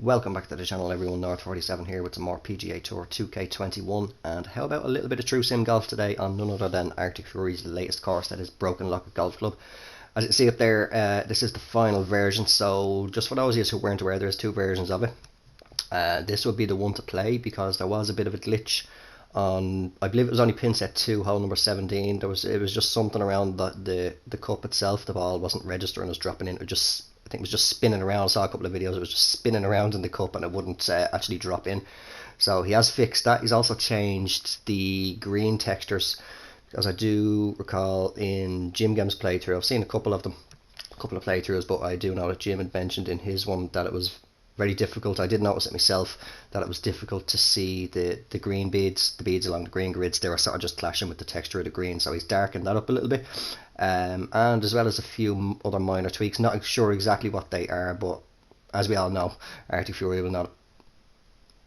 Welcome back to the channel everyone, North47 here with some more PGA Tour 2K21, and how about a little bit of true sim golf today on none other than Arctic Fury's latest course, that is Broken Locket Golf Club. As you can see up there, this is the final version, so just for those of you who weren't aware, there's two versions of it. This would be the one to play because there was a bit of a glitch on, I believe it was only pin set 2, hole number 17. It was just something around the cup itself. The ball wasn't registering as dropping in. I think it was just spinning around. I saw a couple of videos. It was just spinning around in the cup and it wouldn't actually drop in. So he has fixed that. He's also changed the green textures, because I do recall in Jim Gem's playthrough, I've seen a couple of playthroughs, but I do know that Jim had mentioned in his one that it was very difficult. I did notice it myself, that it was difficult to see the green beads, the beads along the green grids. They were sort of just clashing with the texture of the green, so he's darkened that up a little bit, and as well as a few other minor tweaks. Not sure exactly what they are, but as we all know, Arctic Fury will not,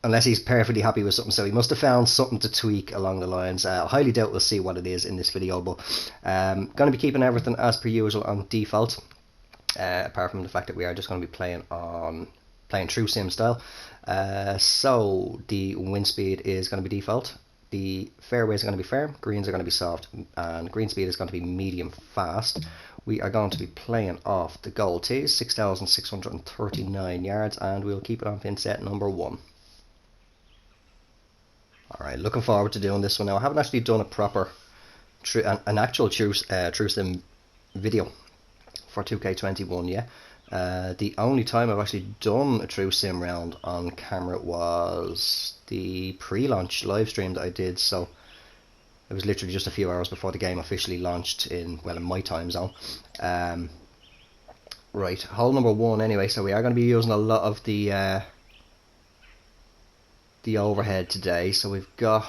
unless he's perfectly happy with something, so he must have found something to tweak along the lines. I highly doubt we'll see what it is in this video, but going to be keeping everything as per usual on default, apart from the fact that we are just going to be playing true sim style. So the wind speed is going to be default, the fairways are going to be firm, greens are going to be soft, and green speed is going to be medium fast. We are going to be playing off the goal tees, 6,639 yards, and we'll keep it on pin set number 1. Alright, looking forward to doing this one now. I haven't actually done a proper, an actual true sim video for 2K21 yet. The only time I've actually done a true sim round on camera was the pre-launch live stream that I did, so it was literally just a few hours before the game officially launched in my time zone. Right, hole number 1 anyway, so we are going to be using a lot of the overhead today, so we've got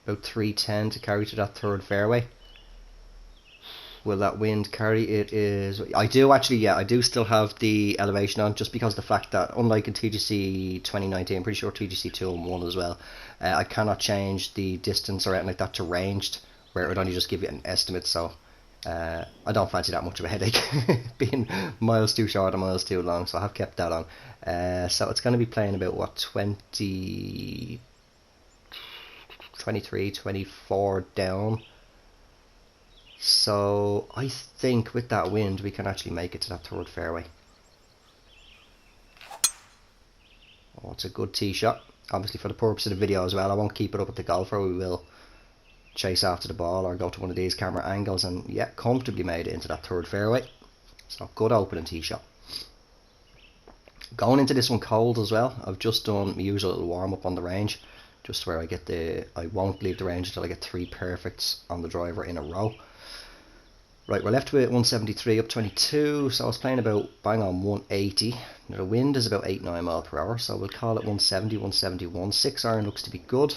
about 310 to carry to that third fairway. Will that wind carry? It is. I do still have the elevation on, just because of the fact that, unlike in TGC 2019, I'm pretty sure TGC 2 and 1 as well, I cannot change the distance or anything like that to ranged, where it would only just give you an estimate. So I don't fancy that much of a headache being miles too short or miles too long, so I have kept that on. So it's going to be playing about what, 23, 24 down. So I think with that wind we can actually make it to that third fairway. Oh, it's a good tee shot. Obviously for the purpose of the video as well, I won't keep it up at the golfer. We will chase after the ball or go to one of these camera angles, and yeah, comfortably made it into that third fairway. So good opening tee shot. Going into this one cold as well. I've just done my usual little warm up on the range, just where I won't leave the range until I get 3 perfects on the driver in a row. Right, we're left with 173 up 22, so I was playing about bang on 180. Now the wind is about 8-9 mile per hour, so we'll call it 170, 171. 6 iron looks to be good.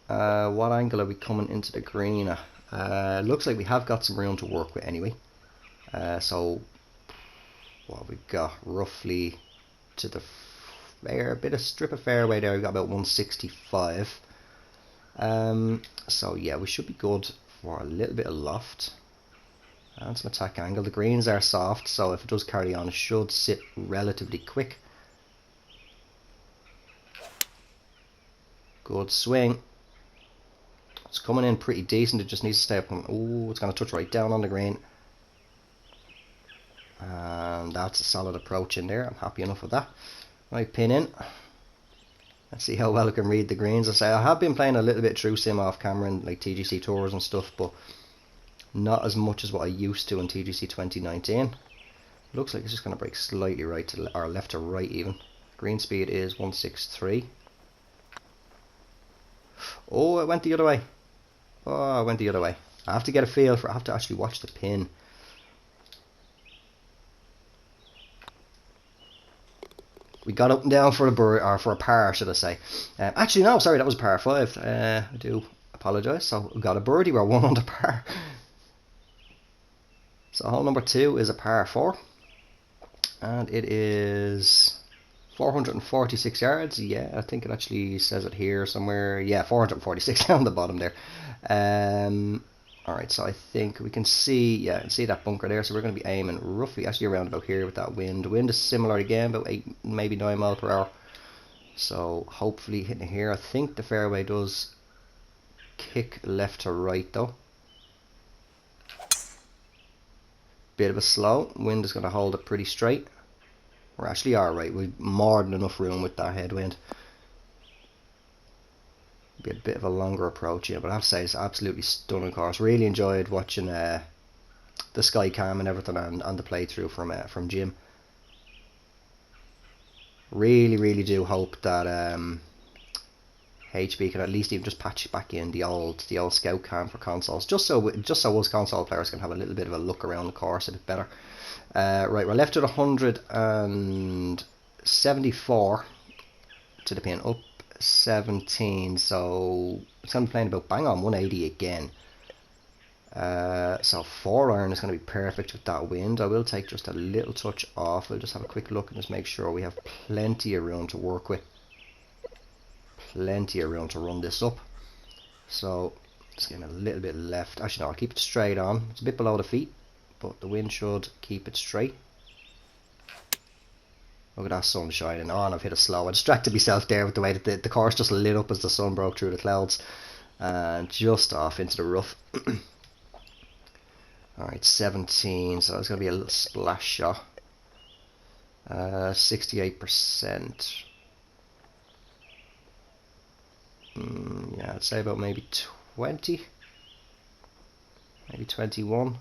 What angle are we coming into the green at? Looks like we have got some room to work with anyway. So what we've got roughly to the fair, bit of strip of fairway there, we've got about 165. So yeah, we should be good for a little bit of loft and some attack angle. The greens are soft, so if it does carry on, it should sit relatively quick. Good swing. It's coming in pretty decent. It just needs to stay up. Oh, it's going to touch right down on the green, and that's a solid approach in there. I'm happy enough with that. Right, pin in. Let's see how well I can read the greens. I have been playing a little bit true sim off camera and like TGC tours and stuff, but not as much as what I used to in TGC 2019. Looks like it's just going to break slightly right to or left to right even. Green speed is 163. Oh, it went the other way. Oh, it went the other way. I have to get a feel for. I have to actually watch the pin. We got up and down for a par, should I say? Actually, no, sorry, that was par 5. I do apologise. So we got a birdie. We're 1 under par. So hole number 2 is a par 4, and it is 446 yards. Yeah, I think it actually says it here somewhere. Yeah, 446 down the bottom there. Alright, so I think we can see, yeah, see that bunker there. So we're going to be aiming roughly actually around about here with that wind. The wind is similar again, about 8, maybe 9 miles per hour. So hopefully hitting it here. I think the fairway does kick left to right though. Bit of a slow. Wind is going to hold it pretty straight. We're actually alright. We've more than enough room with that headwind. Be a bit of a longer approach here, but I have to say it's absolutely stunning course. Really enjoyed watching the sky cam and everything on the playthrough from Jim. Really do hope that HB can at least even just patch back in the old scout cam for consoles, just so us console players can have a little bit of a look around the course a bit better. Right, we're left at 174 to the pin, up 17, so it's going to be playing about bang on 180 again. So 4-iron is going to be perfect with that wind. I will take just a little touch off. We'll just have a quick look and just make sure we have plenty of room to work with. Plenty of room to run this up. So just getting a little bit left. Actually no, I'll keep it straight on. It's a bit below the feet, but the wind should keep it straight. Look at that sun shining. Oh, and I've hit a slow. I distracted myself there with the way that the course just lit up as the sun broke through the clouds. And just off into the rough. Alright, 17. So it's going to be a little splash shot. 68%. Yeah, I'd say about maybe 20. Maybe 21.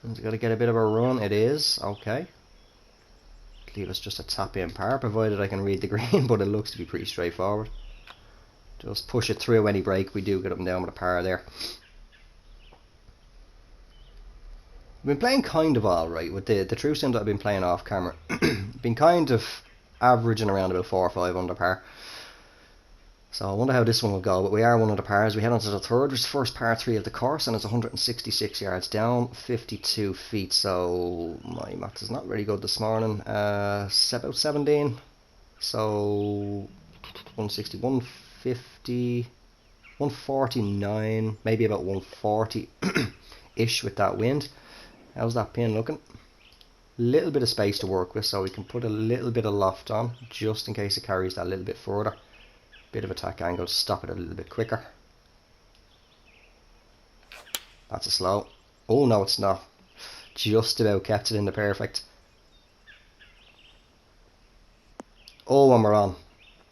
It's got to get a bit of a run. It is. Okay. Leave us just a tap in par, provided I can read the green, but it looks to be pretty straightforward. Just push it through any break. We do get up and down with a par there. I've been playing kind of alright with the true sim that I've been playing off camera. Been kind of averaging around about 4 or 5 under par. So I wonder how this one will go, but we are one of the pars. We head on to the third, which is the first par 3 of the course, and it's 166 yards down, 52 feet, so my maths is not very good this morning. About 17, so 160, 150, 149, maybe about 140-ish with that wind. How's that pin looking? Little bit of space to work with, so we can put a little bit of loft on, just in case it carries that a little bit further. Bit of attack angle to stop it a little bit quicker. That's a slow. Oh no, it's not. Just about kept it in the perfect. Oh, and we're on.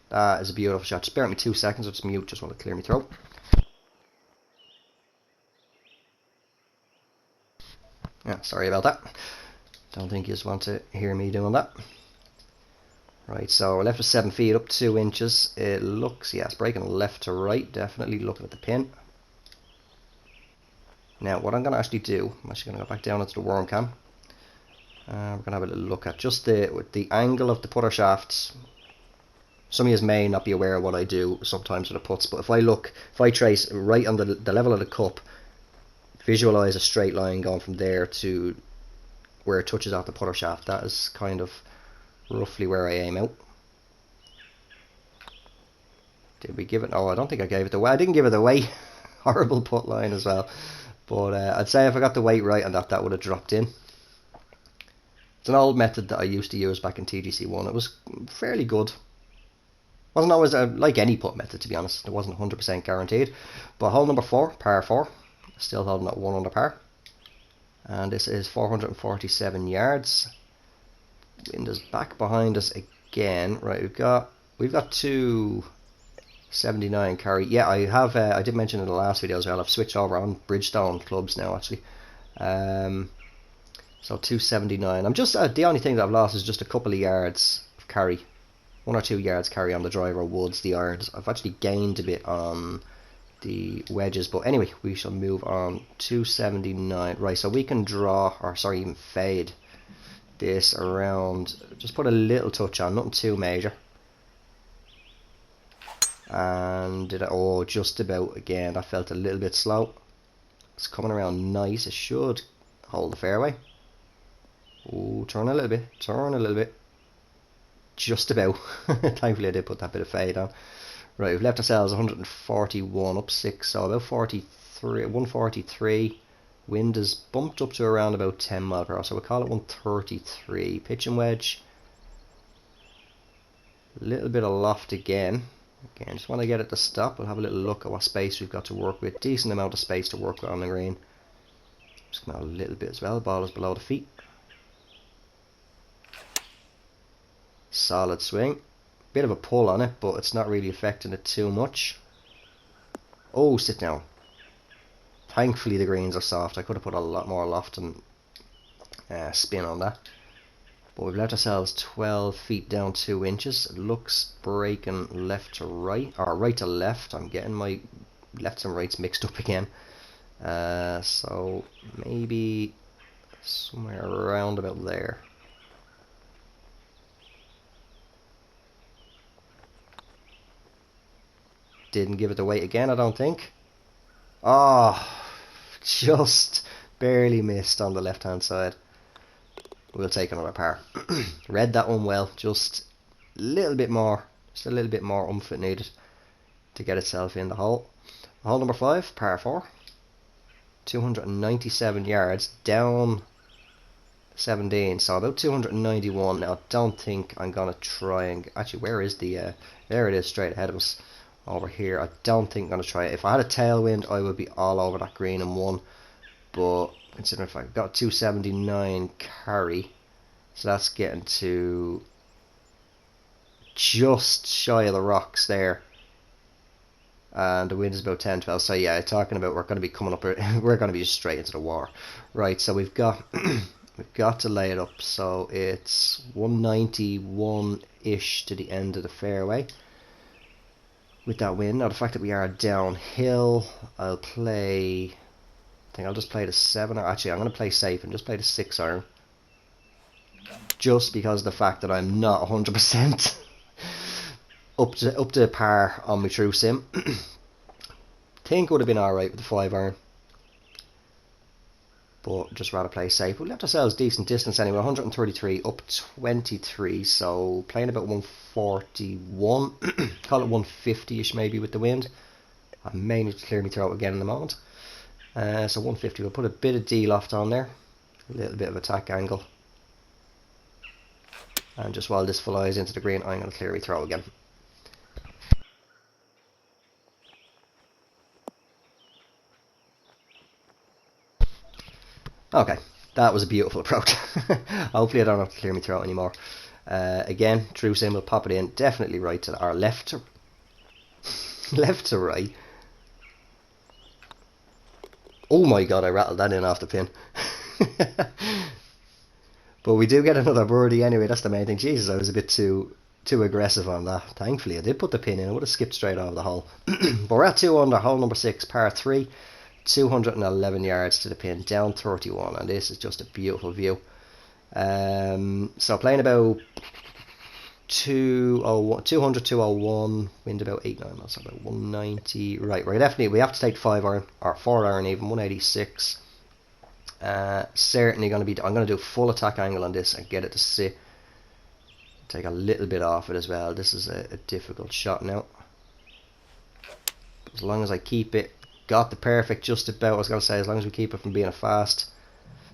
That is a beautiful shot. Just bear with me 2 seconds. I'll just mute. Just want to clear my throat. Yeah, sorry about that. Don't think you just want to hear me doing that. Right, so we're left with 7 feet, up 2 inches. It looks, yeah, it's breaking left to right, definitely looking at the pin. Now, what I'm going to actually do, I'm actually going to go back down into the worm cam. We're going to have a little look at just the angle of the putter shafts. Some of you may not be aware of what I do sometimes with the putts, but if I trace right on the level of the cup, visualize a straight line going from there to where it touches out the putter shaft. That is kind of roughly where I aim out. Did we give it? Oh, I don't think I gave it away. I didn't give it away. Horrible putt line as well. But I'd say if I got the weight right on that, that would have dropped in. It's an old method that I used to use back in TGC1. It was fairly good. Wasn't always like any putt method, to be honest. It wasn't 100% guaranteed. But hole number 4, par 4. Still holding at 1 under par. And this is 447 yards. Wind is back behind us again. Right, we've got 279 carry. Yeah, I have. I did mention in the last video as well. I've switched over on Bridgestone clubs now, actually. So 279. I'm just the only thing that I've lost is just a couple of yards of carry, 1 or 2 yards carry on the driver, woods, the irons. I've actually gained a bit on the wedges, but anyway, we shall move on. 279. Right, so we can draw, or sorry, even fade this around, just put a little touch on, nothing too major. And oh, just about again, that felt a little bit slow. It's coming around nice. It should hold the fairway. Oh, turn a little bit, turn a little bit. Just about. Thankfully I did put that bit of fade on. Right, we've left ourselves 141 up 6, so about 43, 143. Wind is bumped up to around about 10 mile per hour, so we'll call it 133. Pitch and wedge. A little bit of loft again. Again, just want to get it to stop. We'll have a little look at what space we've got to work with. Decent amount of space to work with on the green. Just come out a little bit as well. Ball is below the feet. Solid swing. Bit of a pull on it, but it's not really affecting it too much. Oh, sit down. Thankfully the greens are soft. I could have put a lot more loft and spin on that. But we've left ourselves 12 feet down 2 inches. It looks breaking left to right, or right to left. I'm getting my lefts and rights mixed up again. So maybe somewhere around about there. Didn't give it the weight again, I don't think. Oh, just barely missed on the left hand side. We'll take another par. Read that one well. Just a little bit more. Just a little bit more oomph it needed to get itself in the hole. Hole number 5, par 4. 297 yards down 17, so about 291. Now I don't think I'm gonna try and actually, where is the there it is, straight ahead of us over here. I don't think I'm gonna try it. If I had a tailwind I would be all over that green and one, but considering if I got 279 carry, so that's getting to just shy of the rocks there, and the wind is about 10-12. So yeah, talking about we're going to be coming up, we're going to be just straight into the water. Right, so we've got we've got to lay it up. So it's 191 ish to the end of the fairway with that wind. Now the fact that we are downhill, I think I'll just play the 7, or actually I'm going to play safe and just play the 6 iron, just because of the fact that I'm not 100% up to par on my true sim. Think would have been alright with the 5 iron, but just rather play safe. We left ourselves decent distance anyway. 133 up 23, so playing about 141. Call it 150ish maybe with the wind. I may need to clear me throat again in a moment. So 150, we'll put a bit of D-loft on there, a little bit of attack angle, and just while this flies into the green I'm going to clear me throw again. Okay, that was a beautiful approach. Hopefully I don't have to clear me throat anymore. Again, true sim will pop it in, definitely right to our left to left to right. Oh my god, I rattled that in off the pin. But we do get another birdie anyway, that's the main thing. Jesus, I was a bit too aggressive on that. Thankfully I did put the pin in, I would have skipped straight over the hole. But we're at 2 under, hole number 6, par 3. 211 yards to the pin, down 31, and this is just a beautiful view. So playing about 200, 201, wind about 8-9 miles, so about 190. Right, we have to take 5 iron, or 4 iron even, 186. Certainly going to be, I'm going to do full attack angle on this and get it to sit. Take a little bit off it as well. This is a difficult shot now. As long as I keep it, got the perfect just about, I was going to say, as long as we keep it from being a fast.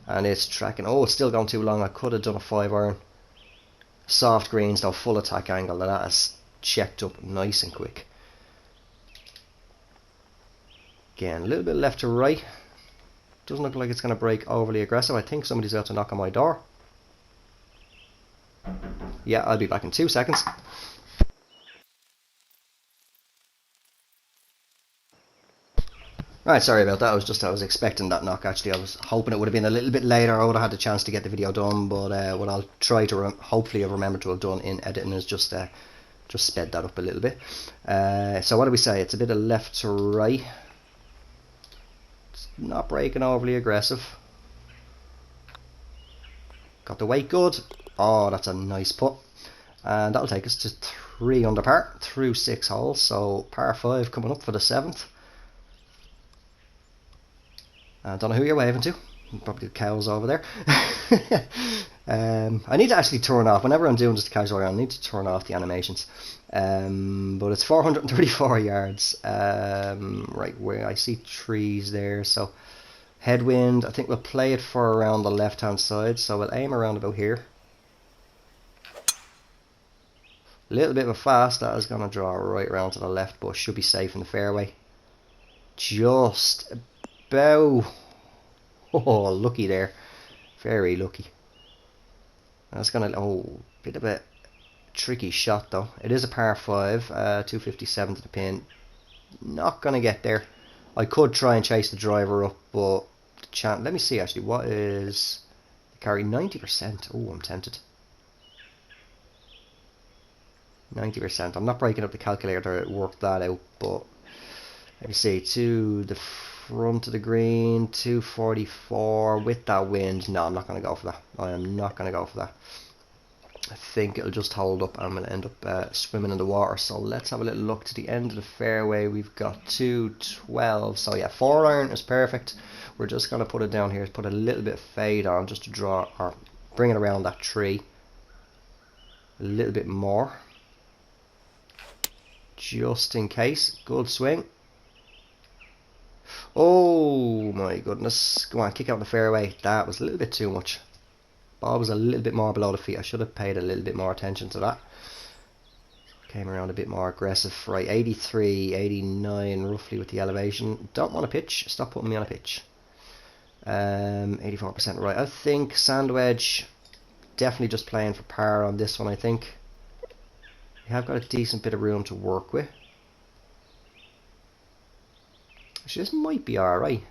And it's tracking, oh, it's still gone too long. I could have done a 5 iron. Soft greens though, full attack angle, and that is checked up nice and quick. Again, a little bit left to right. Doesn't look like it's going to break overly aggressive. I think somebody's out to knock on my door. Yeah, I'll be back in 2 seconds. Right, sorry about that. I was expecting that knock actually. I was hoping it would have been a little bit later. I would have had the chance to get the video done, but what I'll try to hopefully I've remembered to have done in editing is just sped that up a little bit. So what do we say? It's a bit of left to right. It's not breaking overly aggressive. Got the weight good. Oh, that's a nice putt. And that'll take us to 3 under par through 6 holes. So par 5 coming up for the 7th. I don't know who you're waving to. Probably the cows over there. I need to actually turn off, whenever I'm doing just a casual round, I need to turn off the animations. But it's 434 yards. Right where I see trees there, so headwind, I think we'll play it for around the left hand side, so we'll aim around about here. A little bit of a fast, that is going to draw right around to the left, but should be safe in the fairway. Just about. Oh, lucky there. Very lucky. That's going to, oh, bit of a tricky shot though. It is a par 5, 257 to the pin. Not going to get there. I could try and chase the driver up, but the chance, let me see actually, what is the carry? 90%. Oh, I'm tempted. 90%. I'm not breaking up the calculator to work that out, but let me see. To the front of the green, 244 with that wind. No, I'm not going to go for that. I am not going to go for that. I think it'll just hold up. I'm going to end up swimming in the water. So let's have a little look to the end of the fairway. We've got 212. So yeah, 4 iron is perfect. We're just going to put it down here. Put a little bit of fade on just to draw or bring it around that tree. A little bit more. Just in case. Good swing. Oh my goodness. Go on, kick out the fairway. That was a little bit too much. Ball was a little bit more below the feet. I should have paid a little bit more attention to that. Came around a bit more aggressive. Right, 83, 89 roughly with the elevation. Don't want to pitch. Stop putting me on a pitch. 84% right. I think sand wedge. Definitely just playing for par on this one, I think. We have got a decent bit of room to work with. Actually, this might be alright.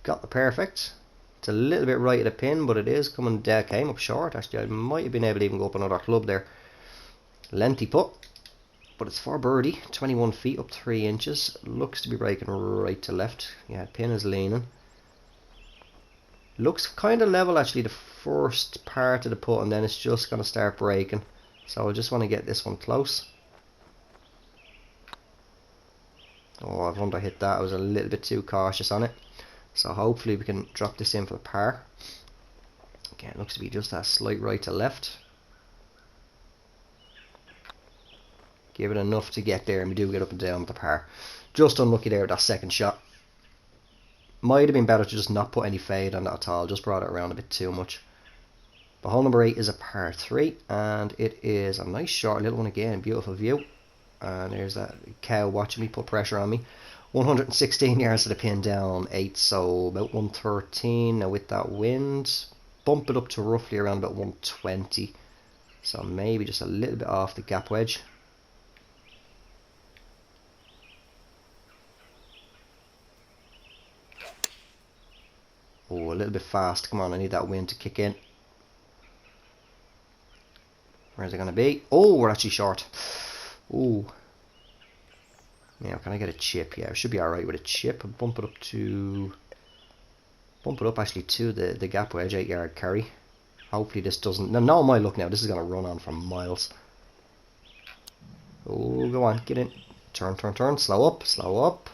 Got the perfect. It's a little bit right of the pin, but it is coming down. Came up short, actually. I might have been able to even go up another club there. Lengthy putt. But it's for birdie. 21 feet, up 3 inches. Looks to be breaking right to left. Yeah, pin is leaning. Looks kind of level, actually, the first part of the putt, and then it's just going to start breaking. So I just want to get this one close. Oh, I've under-hit that. I was a little bit too cautious on it. So hopefully we can drop this in for the par. Again, it looks to be just that slight right to left. Give it enough to get there, and we do get up and down with the par. Just unlucky there with that second shot. Might have been better to just not put any fade on that at all. Just brought it around a bit too much. But hole number 8 is a par 3, and it is a nice short little one again. Beautiful view. And there's that cow watching me, put pressure on me. 116 yards to the pin, down 8, so about 113. Now with that wind, bump it up to roughly around about 120. So maybe just a little bit off the gap wedge. Oh, a little bit fast. Come on, I need that wind to kick in. Where's it going to be? Oh, we're actually short. Oh. Yeah, can I get a chip? Yeah, it should be alright with a chip. Bump it up actually to the gap wedge, 8 yard carry. Hopefully this doesn't, no my luck now, this is going to run on for miles. Oh, go on, get in. Turn, slow up.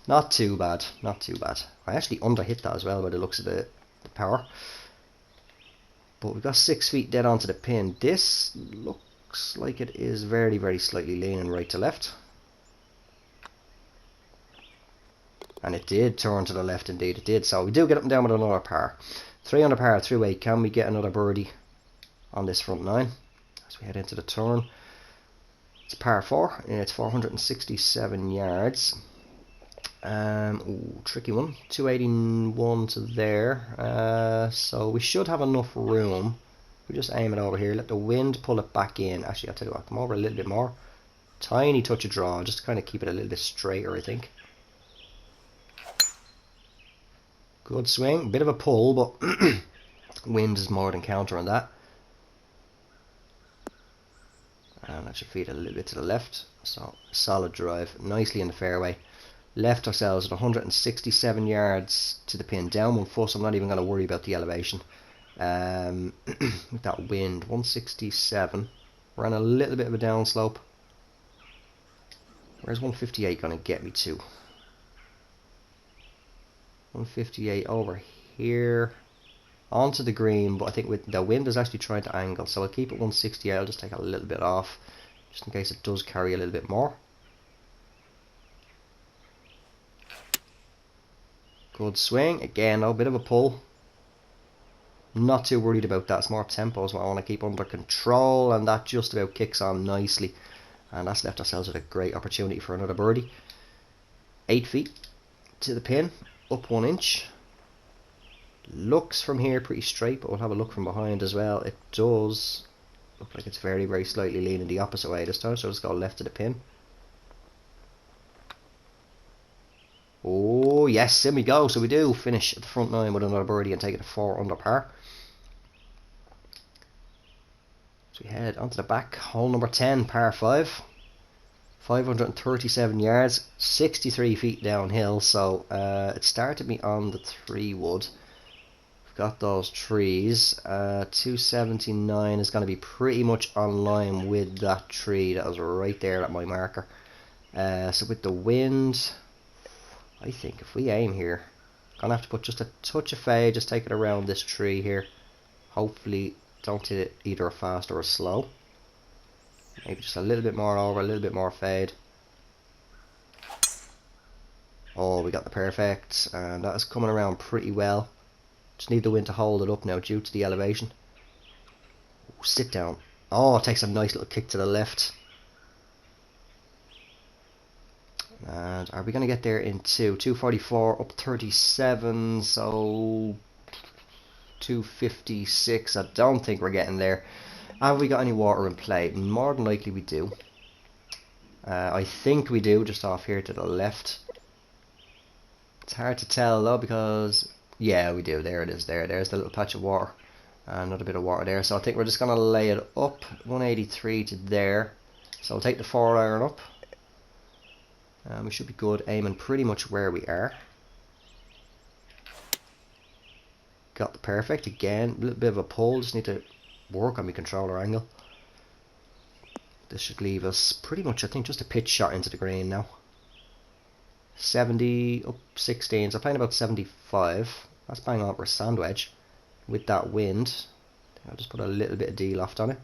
Not too bad, not too bad. I actually under-hit that as well by the looks of the power. But we've got 6 feet dead onto the pin. This looks like it is very, very slightly leaning right to left. And it did turn to the left, indeed it did. So we do get up and down with another par. 3 under par, 3-way. Can we get another birdie on this front 9 as we head into the turn? It's par 4, and it's 467 yards. Ooh, tricky one. 281 to there. So we should have enough room. We just aim it over here. Let the wind pull it back in. Actually, I'll tell you what. Come over a little bit more. Tiny touch of draw, just to kind of keep it a little bit straighter, I think. Good swing. Bit of a pull, but wind is more than counter on that. And that should feed a little bit to the left. So, solid drive. Nicely in the fairway. Left ourselves at 167 yards to the pin. Down 1 foot, so I'm not even going to worry about the elevation. With that wind, 167. We're on a little bit of a downslope. Where's 158 going to get me to? 158 over here. Onto the green, but I think with the wind is actually trying to angle, so I'll keep it 168. I'll just take a little bit off, just in case it does carry a little bit more. Good swing. Again, a bit of a pull. Not too worried about that. It's more tempo is what I want to keep under control, and that just about kicks on nicely. And that's left ourselves with a great opportunity for another birdie. 8 feet to the pin, up 1 inch. Looks from here pretty straight, but we'll have a look from behind as well. It does look like it's very, very slightly leaning the opposite way this time, so I'll just go left to the pin. Oh yes, in we go. So we do finish at the front 9 with another birdie and take it to 4 under par. So we head onto the back, hole number 10, par 5. 537 yards, 63 feet downhill, so it started me on the 3 wood. We've got those trees. 279 is going to be pretty much on line with that tree that was right there at my marker. So with the wind, I think if we aim here, gonna have to put just a touch of fade, just take it around this tree here. Hopefully don't hit it either a fast or a slow. Maybe just a little bit more over, a little bit more fade. Oh, we got the perfect, and that is coming around pretty well. Just need the wind to hold it up now due to the elevation. Ooh, sit down. Oh, it takes a nice little kick to the left. And are we going to get there in 244 up 37, so 256. I don't think we're getting there. Have we got any water in play? More than likely we do. I think we do, just off here to the left. It's hard to tell though, because yeah, we do. There it is. There's the little patch of water. Another bit of water there. So I think we're just going to lay it up 183 to there. So I'll take the 4-iron up. We should be good, aiming pretty much where we are. Got the perfect again, a little bit of a pull, just need to work on my controller angle. This should leave us pretty much, I think, just a pitch shot into the green now. 70 up 16, so playing about 75. That's bang on for a sand wedge with that wind. I'll just put a little bit of D-loft on it.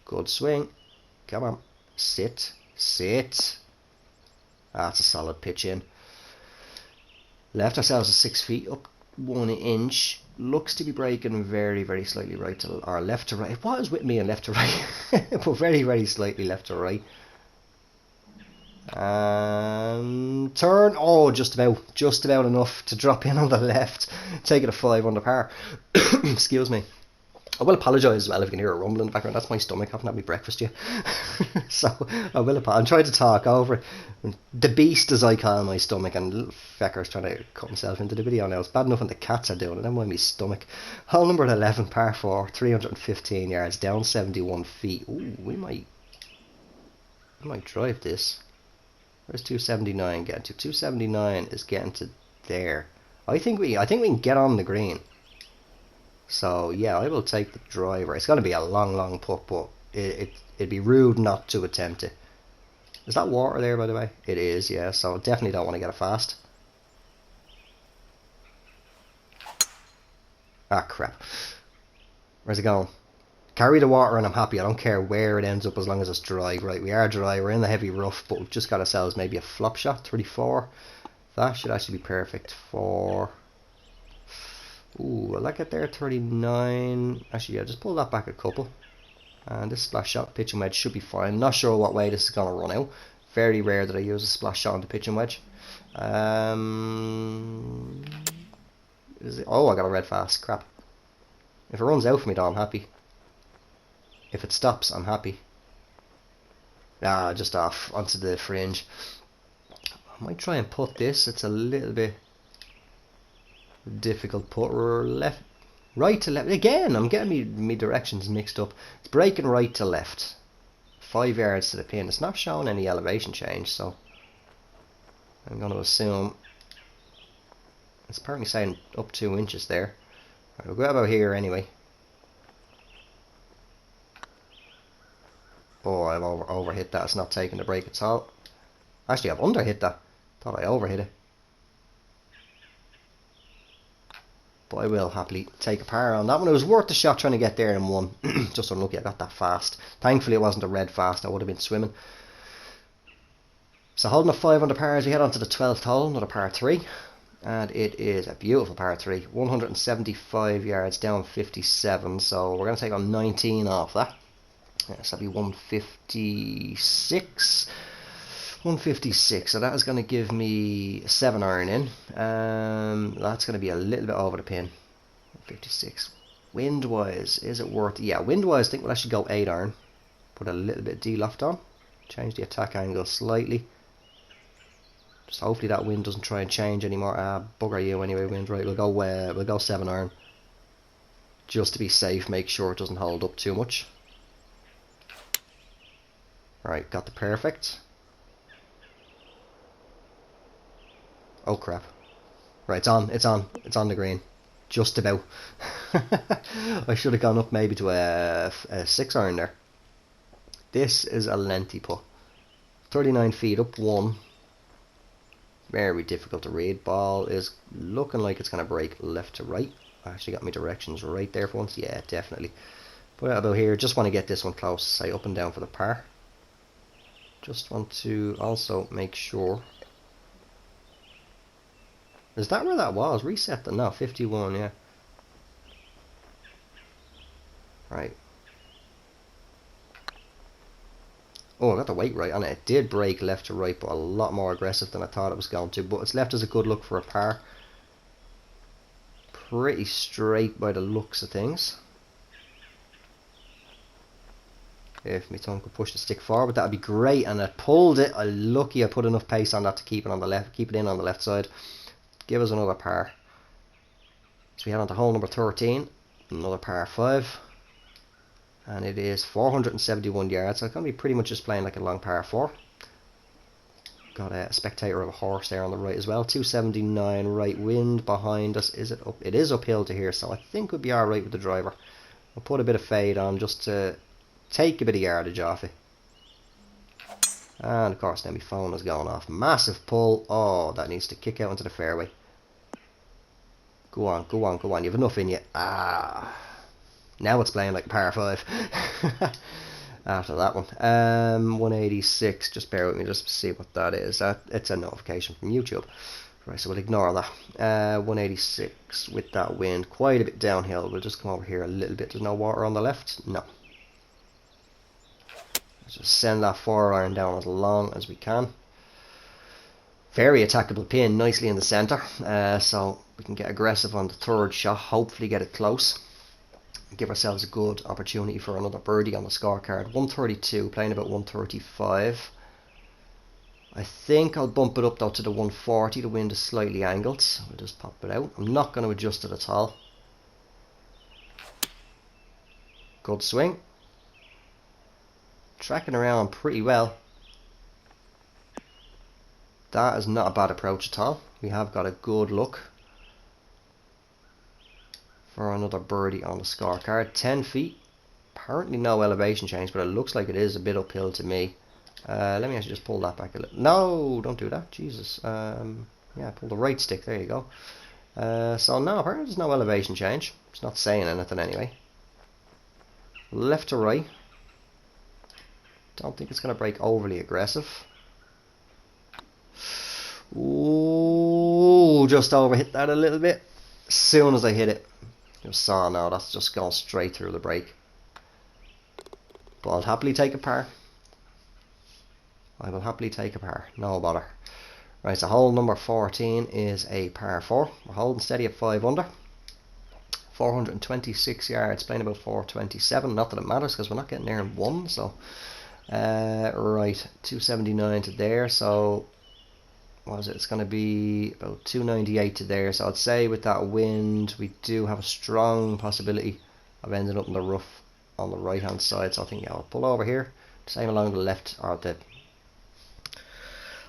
Good swing. Come on. Sit. Sit. That's a solid pitch in. Left ourselves a 6 feet up 1 inch. Looks to be breaking very, very slightly right to or left to right. What is with me and left to right? But very, very slightly left to right. And turn. Oh, just about enough to drop in on the left. Take it a 5 under par. Excuse me. I will apologise as well if you can hear a rumble in the background. That's my stomach. I haven't had my breakfast yet. So I will apologise. I'm trying to talk over it. The beast, as I call my stomach, and little fecker's trying to cut himself into the video now. It's bad enough when the cats are doing it, then why my stomach. Hole number 11, par 4, 315 yards, down 71 feet. Ooh, we might drive this. Where's 279 getting to? 279 is getting to there. I think we can get on the green. So yeah, I will take the driver. It's going to be a long, long putt, but it'd be rude not to attempt it. Is that water there, by the way? It is, yeah. So definitely don't want to get it fast. Ah, crap. Where's it going? Carry the water and I'm happy. I don't care where it ends up as long as it's dry. Right, we are dry. We're in the heavy rough, but we've just got ourselves maybe a flop shot. 34. That should actually be perfect for... Ooh, I like it there, 39. Actually, yeah, just pull that back a couple. And this splash shot, pitch and wedge should be fine. Not sure what way this is going to run out. Very rare that I use a splash shot on the pitch and wedge. Is it? Oh, I got a red fast. Crap. If it runs out for me, though, I'm happy. If it stops, I'm happy. Ah, just off onto the fringe. I might try and put this. It's a little bit... difficult putt. Left, right to left again. I'm getting me directions mixed up. It's breaking right to left, 5 yards to the pin. It's not showing any elevation change, so I'm going to assume it's apparently saying up 2 inches there. Right, we'll go about here anyway. Oh, I've overhit that. It's not taking the break at all. Actually, I've underhit that. Thought I overhit it. But I will happily take a par on that one. It was worth the shot trying to get there in one. Just unlucky I got that fast. Thankfully it wasn't a red fast. I would have been swimming. So holding a 5 under par as we head on to the 12th hole. Another par 3. And it is a beautiful par 3. 175 yards down 57. So we're going to take on 19 off that. So that'll be 156. 156, so that is going to give me a 7 iron in. That's going to be a little bit over the pin. 156. Wind wise, is it worth it? Yeah, wind wise, I think we'll actually go 8 iron. Put a little bit of D-loft on. Change the attack angle slightly. Just hopefully that wind doesn't try and change anymore. Bugger you anyway, wind. Right, we'll go 7 iron. Just to be safe, make sure it doesn't hold up too much. Right, got the perfect. Oh crap. Right, it's on the green. Just about. I should have gone up maybe to a 6 iron there. This is a lengthy putt. 39 feet up one. Very difficult to read. Ball is looking like it's going to break left to right. I actually got my directions right there for once. Yeah, definitely. Put it about here. Just want to get this one close. Say up and down for the par. Just want to also make sure. Is that where that was? Reset the, no, 51, yeah. Right. Oh, I got the weight right on it. It did break left to right, but a lot more aggressive than I thought it was going to. But it's left us a good look for a par. Pretty straight by the looks of things. If my tongue could push the stick forward, that'd be great. And I pulled it. I'm lucky I put enough pace on that to keep it on the left, keep it in on the left side. Give us another par. So we head on to hole number 13. Another par 5. And it is 471 yards. So it's going to be pretty much just playing like a long par 4. Got a spectator of a horse there on the right as well. 279 right wind behind us. Is it up? It is uphill to here, so I think we'll be alright with the driver. We'll put a bit of fade on just to take a bit of yardage off it. And of course now my phone is going off. Massive pull. Oh, that needs to kick out into the fairway. Go on, go on, go on. You have enough in you. Ah. Now it's playing like par 5. After that one. 186. Just bear with me just to see what that is. It's a notification from YouTube. Right, so we'll ignore that. 186 with that wind. Quite a bit downhill. We'll just come over here a little bit. There's no water on the left? No. Just send that 4 iron down as long as we can. Very attackable pin, nicely in the centre. So we can get aggressive on the third shot. Hopefully get it close. Give ourselves a good opportunity for another birdie on the scorecard. 132, playing about 135. I think I'll bump it up though to the 140. The wind is slightly angled, so we'll just pop it out. I'm not going to adjust it at all. Good swing. Tracking around pretty well. That is not a bad approach at all. We have got a good look for another birdie on the scorecard. 10 feet. Apparently no elevation change, but it looks like it is a bit uphill to me. Let me actually just pull that back a little. No, don't do that. Jesus. Yeah, pull the right stick. There you go. So no, apparently there's no elevation change. It's not saying anything anyway. Left to right. Don't think it's going to break overly aggressive. Ooh, just overhit that a little bit. As soon as I hit it, you saw now that's just gone straight through the break. But I'll happily take a par. I will happily take a par, no bother. Right, so hole number 14 is a par 4. We're holding steady at 5 under. 426 yards, playing about 427. Not that it matters because we're not getting there in one. So, right, 279 to there. So, what is it? It's going to be about 298 to there. So I'd say with that wind, we do have a strong possibility of ending up in the rough on the right hand side. So I think, yeah, I'll pull over here. Same along the left, or the...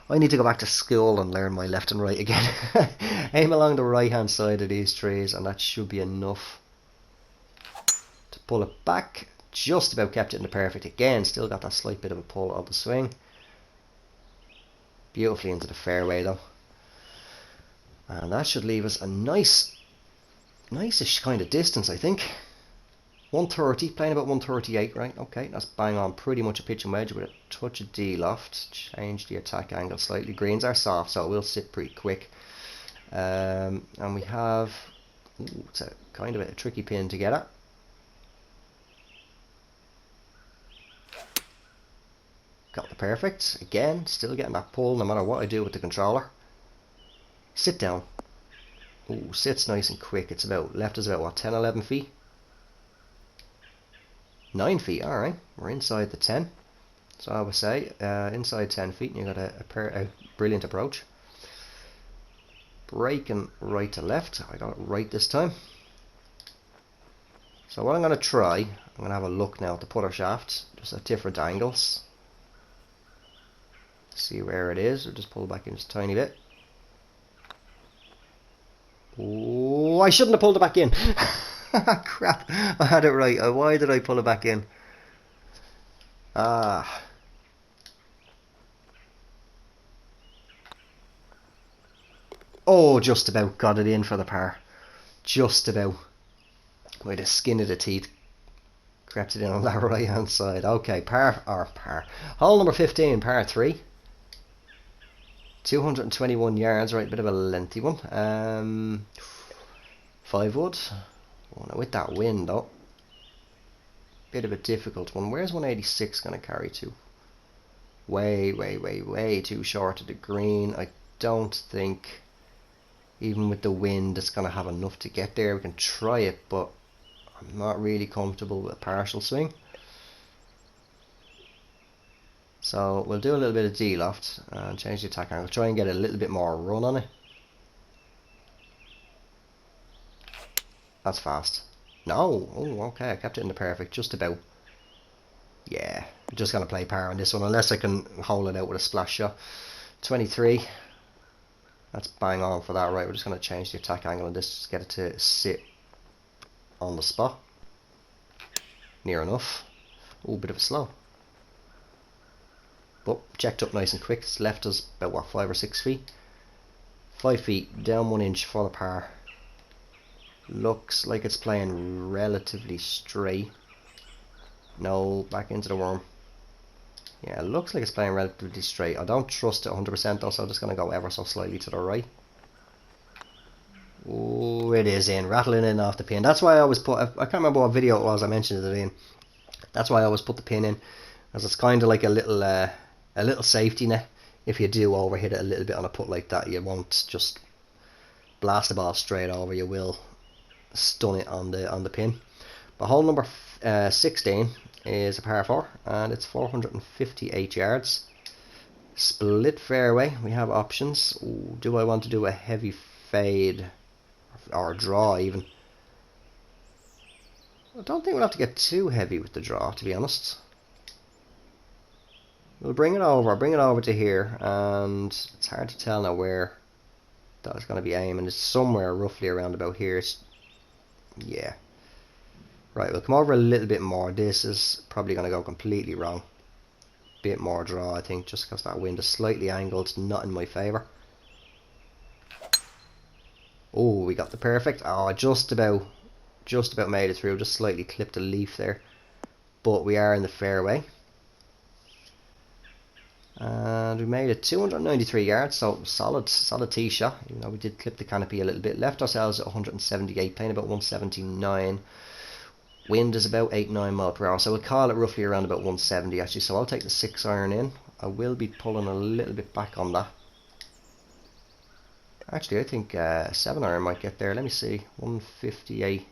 I need to go back to school and learn my left and right again. Aim along the right hand side of these trees, and that should be enough to pull it back. Just about kept it in the perfect again. Still got that slight bit of a pull of the swing. beautifully into the fairway though. And that should leave us a nice-ish kind of distance, I think. 130, playing about 138, right? Okay, that's bang on, pretty much a pitching wedge with a touch of D-loft. Change the attack angle slightly. Greens are soft, so it will sit pretty quick. And we have, it's a kind of a tricky pin to get at. Got the perfect. Again, still getting that pull no matter what I do with the controller. Sit down. Ooh, sits nice and quick. It's about, left is about what, 10, 11 feet? 9 feet, alright. We're inside the 10. So I would say, inside 10 feet, and you got a brilliant approach. Breaking right to left. I got it right this time. So what I'm going to try, I'm going to have a look now at the putter shaft, just at different angles. See where it is. We'll just pull back in just a tiny bit. Oh, I shouldn't have pulled it back in. Crap, I had it right. Why did I pull it back in? Ah. Oh, just about got it in for the par. Just about. By the skin of the teeth. Crept it in on that right hand side. Okay, par. Hole number 15, par 3. 221 yards, right, bit of a lengthy one. 5 wood. Oh, now with that wind though, bit of a difficult one. Where's 186 going to carry to? Way too short of the green. I don't think, even with the wind, it's going to have enough to get there. We can try it, but I'm not really comfortable with a partial swing. So we'll do a little bit of D-loft and change the attack angle. Try and get a little bit more run on it. That's fast. No. Oh, okay. I kept it in the perfect. Just about. Yeah. I'm just going to play par on this one. Unless I can hold it out with a splash shot. 23. That's bang on for that, right? We're just going to change the attack angle and just get it to sit on the spot. Near enough. Oh, bit of a slow. But checked up nice and quick. It's left us about what, 5 or 6 feet. 5 feet down 1 inch for the par. Looks like it's playing relatively straight. No, back into the worm. Yeah, it looks like it's playing relatively straight. I don't trust it 100% though, so I'm just going to go ever so slightly to the right. Oh, it is in, rattling in off the pin. That's why I always put, I can't remember what video it was I mentioned it in. That's why I always put the pin in, as it's kind of like a little safety net. If you do overhit it a little bit on a putt like that, you won't just blast the ball straight over. You will stun it on the pin. But hole number 16 is a par 4, and it's 458 yards. Split fairway. We have options. Ooh, do I want to do a heavy fade or a draw even? I don't think we'll have to get too heavy with the draw, to be honest. We'll bring it over to here, and it's hard to tell now where that's going to be aiming. It's somewhere roughly around about here. Yeah. Right, we'll come over a little bit more. This is probably going to go completely wrong. Bit more draw, I think, just because that wind is slightly angled. It's not in my favour. Oh, we got the perfect. Oh, just about made it through. Just slightly clipped a leaf there. But we are in the fairway. And we made it 293 yards, so solid tee shot. Even though we did clip the canopy a little bit. Left ourselves at 178, playing about 179. Wind is about 8-9 mile per hour, so we'll call it roughly around about 170 actually. So I'll take the 6 iron in. I will be pulling a little bit back on that. Actually, I think 7 iron might get there. Let me see. 158.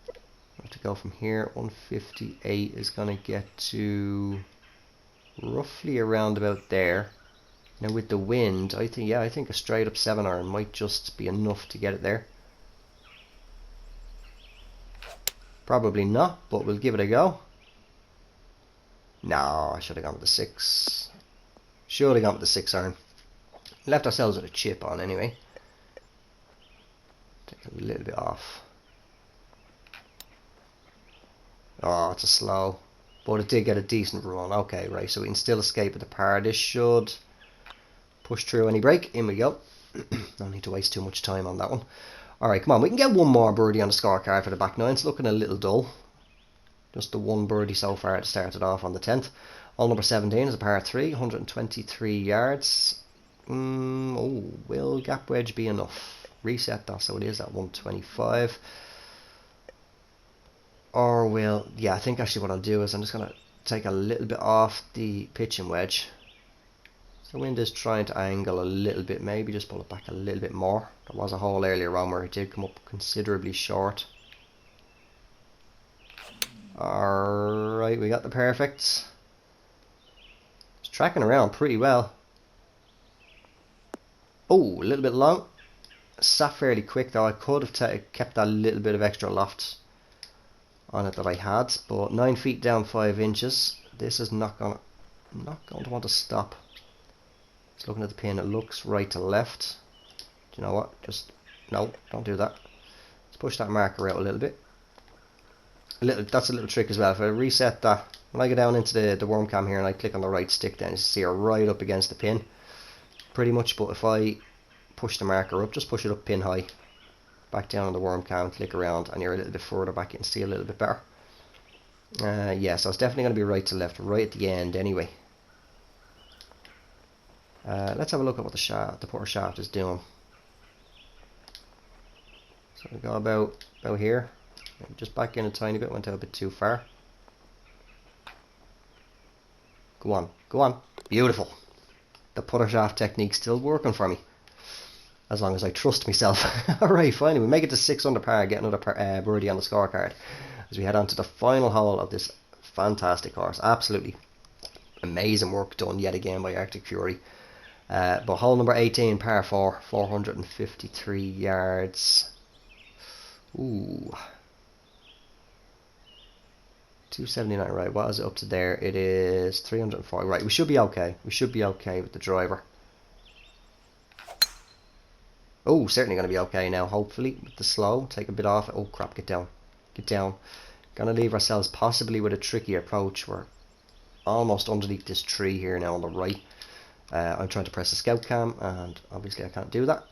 I have to go from here. 158 is going to get to roughly around about there. Now with the wind, I think a straight up 7 iron might just be enough to get it there. Probably not, but we'll give it a go. No, I should have gone with the 6. Should have gone with the 6 iron. Left ourselves with a chip on anyway. Take a little bit off. Oh, it's a slow. But it did get a decent run. Okay, right, so we can still escape with the par. This should Push through any break. In we go. Don't need to waste too much time on that one. Alright, come on. We can get one more birdie on the scorecard for the back nine. It's looking a little dull. Just the one birdie so far to start it off on the 10th. Hole number 17 is a par 3, 123 yards. Will gap wedge be enough? Reset that so it is at 125. Or will... Yeah, I think actually what I'll do is I'm just going to take a little bit off the pitching wedge. So the wind is trying to angle a little bit, maybe just pull it back a little bit more. There was a hole earlier on where it did come up considerably short. Alright, we got the perfects. It's tracking around pretty well. Oh, a little bit long. Sat fairly quick though. I could have kept that little bit of extra loft on it that I had, but 9 feet down 5 inches. This is not going to want to stop. Just looking at the pin, it looks right to left. Do you know what? Just no, don't do that. Let's push that marker out a little bit. That's a little trick as well. If I reset that, when I go down into the worm cam here and I click on the right stick, then you see it right up against the pin, pretty much. But if I push the marker up, just push it up pin high, back down on the worm cam, click around, and you're a little bit further back, you can see a little bit better. Yeah, so it's definitely going to be right to left, right at the end anyway. Let's have a look at what the putter shaft is doing. So we go about here. Maybe just back in a tiny bit, went out a bit too far. Go on, go on. Beautiful. The putter shaft technique still working for me, as long as I trust myself. Alright, finally we make it to 6 under par, get another birdie on the scorecard as we head on to the final hole of this fantastic course. Absolutely amazing work done yet again by Arctic Fury. But hole number 18, par 4, 453 yards. Ooh. 279, right, what is it up to there? It is 340, right, we should be okay. We should be okay with the driver. Oh, certainly going to be okay now, hopefully, with the slow. Take a bit off. Oh, crap, get down. Get down. Going to leave ourselves possibly with a tricky approach. We're almost underneath this tree here now on the right. I'm trying to press the scout cam, and obviously I can't do that.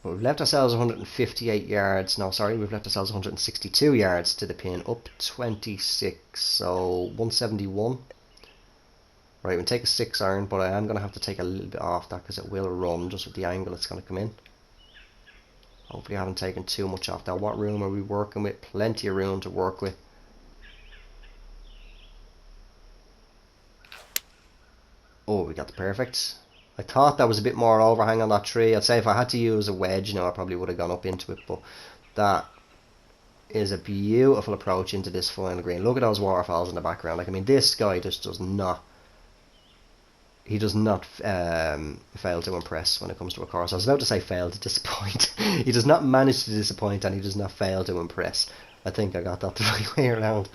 But we've left ourselves 158 yards. No, sorry, we've left ourselves 162 yards to the pin, up 26, so 171. Right, we'll take a 6 iron, but I am going to have to take a little bit off that because it will run just with the angle it's going to come in. Hopefully I haven't taken too much off that. What room are we working with? Plenty of room to work with. Oh, we got the perfect. I thought that was a bit more overhang on that tree. I'd say if I had to use a wedge, you know, I probably would have gone up into it. But that is a beautiful approach into this final green. Look at those waterfalls in the background. Like, I mean, this guy just does not... He does not fail to impress when it comes to a course. I was about to say fail to disappoint. He does not manage to disappoint, and he does not fail to impress. I think I got that the right way around.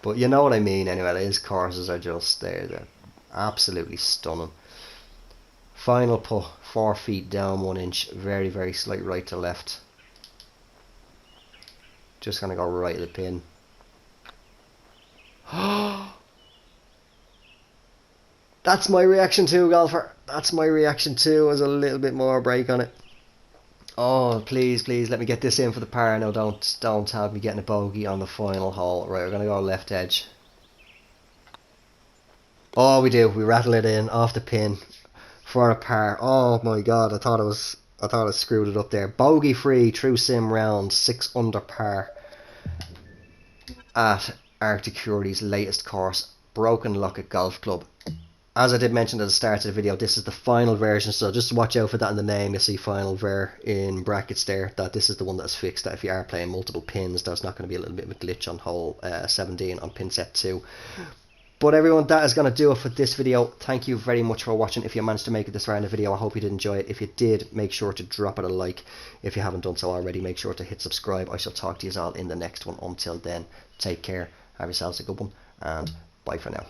But you know what I mean anyway. His courses are just there. They're absolutely stunning. Final putt, 4 feet down 1 inch, very, very slight right to left. Just gonna go right at the pin. That's my reaction too, golfer. That's my reaction too. Was a little bit more break on it. Oh, please, please, let me get this in for the par. No, don't have me getting a bogey on the final hole. Right, we're gonna go left edge. Oh, we do. We rattle it in off the pin for a par. Oh my god, I thought I screwed it up there. Bogey free, true sim round, 6 under par at Arctic Fury's latest course, Broken Locket Golf Club. As I did mention at the start of the video, this is the final version, so just watch out for that in the name. You'll see final ver in brackets there, that this is the one that's fixed, that if you are playing multiple pins, there's not going to be a little bit of a glitch on hole 17 on pin set 2. But everyone, that is going to do it for this video. Thank you very much for watching. If you managed to make it this far in the video, I hope you did enjoy it. If you did, make sure to drop it a like. If you haven't done so already, make sure to hit subscribe. I shall talk to you all in the next one. Until then, take care, have yourselves a good one, and bye for now.